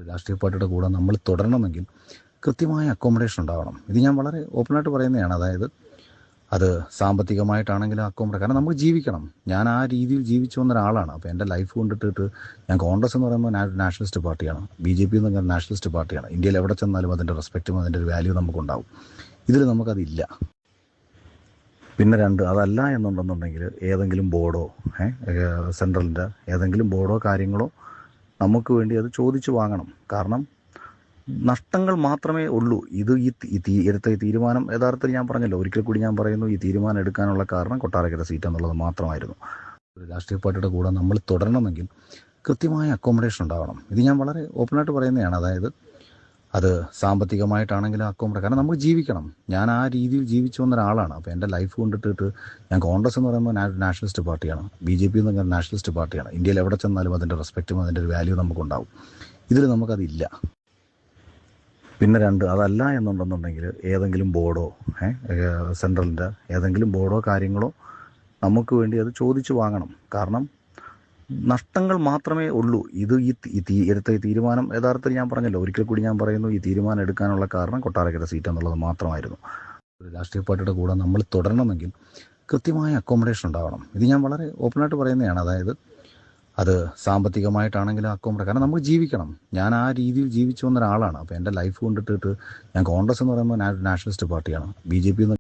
ഒരു രാഷ്ട്രീയ പാർട്ടിയുടെ കൂടെ നമ്മൾ തുടരണമെങ്കിൽ കൃത്യമായ അക്കോമഡേഷൻ ഉണ്ടാവണം. ഇത് ഞാൻ വളരെ ഓപ്പണായിട്ട് പറയുന്നതാണ്. അതായത് അത് സാമ്പത്തികമായിട്ടാണെങ്കിലും അക്കോമഡേഷൻ, കാരണം നമുക്ക് ജീവിക്കണം. ഞാൻ ആ രീതിയിൽ ജീവിച്ചു വന്ന ഒരാളാണ്. അപ്പോൾ എൻ്റെ ലൈഫ് കൊണ്ടിട്ടിട്ട് ഞാൻ കോൺഗ്രസ് എന്ന് പറയുമ്പോൾ നാഷണലിസ്റ്റ് പാർട്ടിയാണ്, BJP എന്ന് പറഞ്ഞാൽ നാഷണലിസ്റ്റ് പാർട്ടിയാണ്. ഇന്ത്യയിൽ എവിടെ ചെന്നാലും അതിൻ്റെ റെസ്പെക്റ്റും അതിൻ്റെ ഒരു വാല്യൂ നമുക്കുണ്ടാവും. ഇതിൽ നമുക്കതില്ല. പിന്നെ അതല്ല എന്നുണ്ടെന്നുണ്ടെങ്കിൽ ഏതെങ്കിലും ബോർഡോ സെൻട്രലിൻ്റെ ഏതെങ്കിലും ബോർഡോ കാര്യങ്ങളോ നമുക്ക് വേണ്ടി അത് ചോദിച്ചു വാങ്ങണം. കാരണം നഷ്ടങ്ങൾ മാത്രമേ ഉള്ളൂ. ഇത് എടുത്ത ഈ തീരുമാനം യഥാർത്ഥത്തിൽ ഞാൻ പറഞ്ഞല്ലോ, ഒരിക്കൽ കൂടി ഞാൻ പറയുന്നു, ഈ തീരുമാനം എടുക്കാനുള്ള കാരണം കൊട്ടാരക്കര സീറ്റ് എന്നുള്ളത് മാത്രമായിരുന്നു. ഒരു രാഷ്ട്രീയ പാർട്ടിയുടെ കൂടെ നമ്മൾ തുടരണമെങ്കിൽ കൃത്യമായ അക്കോമഡേഷൻ ഉണ്ടാവണം. ഇത് ഞാൻ വളരെ ഓപ്പണായിട്ട് പറയുന്നതാണ്. അതായത് അത് സാമ്പത്തികമായിട്ടാണെങ്കിലും അക്കോമഡേഷൻ, കാരണം നമുക്ക് ജീവിക്കണം. ഞാൻ ആ രീതിയിൽ ജീവിച്ചു വന്ന ഒരാളാണ്. അപ്പോൾ എൻ്റെ ലൈഫ് കൊണ്ടിട്ടിട്ട് ഞാൻ കോൺഗ്രസ് എന്ന് പറയുമ്പോൾ നാഷണലിസ്റ്റ് പാർട്ടിയാണ്, BJP എന്ന് പറഞ്ഞാൽ നാഷണലിസ്റ്റ് പാർട്ടിയാണ്. ഇന്ത്യയിൽ എവിടെ ചെന്നാലും അതിൻ്റെ റെസ്പെക്റ്റും അതിൻ്റെ ഒരു വാല്യൂ നമുക്കുണ്ടാവും. ഇതിൽ നമുക്കതില്ല. പിന്നെ അതല്ല എന്നുണ്ടെന്നുണ്ടെങ്കിൽ ഏതെങ്കിലും ബോർഡോ സെൻട്രലിൻ്റെ ഏതെങ്കിലും ബോർഡോ കാര്യങ്ങളോ നമുക്ക് വേണ്ടി അത് ചോദിച്ചു വാങ്ങണം. കാരണം നഷ്ടങ്ങൾ മാത്രമേ ഉള്ളൂ. ഇത് എടുത്ത ഈ തീരുമാനം യഥാർത്ഥത്തിൽ ഞാൻ പറഞ്ഞല്ലോ, ഒരിക്കൽ കൂടി ഞാൻ പറയുന്നു, ഈ തീരുമാനം എടുക്കാനുള്ള കാരണം കൊട്ടാരക്കര സീറ്റ് എന്നുള്ളത് മാത്രമായിരുന്നു. ഒരു രാഷ്ട്രീയ പാർട്ടിയുടെ കൂടെ നമ്മൾ തുടരണമെങ്കിൽ കൃത്യമായ അക്കോമഡേഷൻ ഉണ്ടാവണം. ഇത് ഞാൻ വളരെ ഓപ്പണായിട്ട് പറയുന്നതാണ്. അതായത് അത് സാമ്പത്തികമായിട്ടാണെങ്കിലും അക്കോമഡേഷൻ, കാരണം നമുക്ക് ജീവിക്കണം. ഞാൻ ആ രീതിയിൽ ജീവിച്ചു വന്ന ഒരാളാണ്. അപ്പോൾ എൻ്റെ ലൈഫ് കൊണ്ടിട്ടിട്ട് ഞാൻ കോൺഗ്രസ് എന്ന് പറയുമ്പോൾ നാഷണലിസ്റ്റ് പാർട്ടിയാണ്, BJP എന്ന്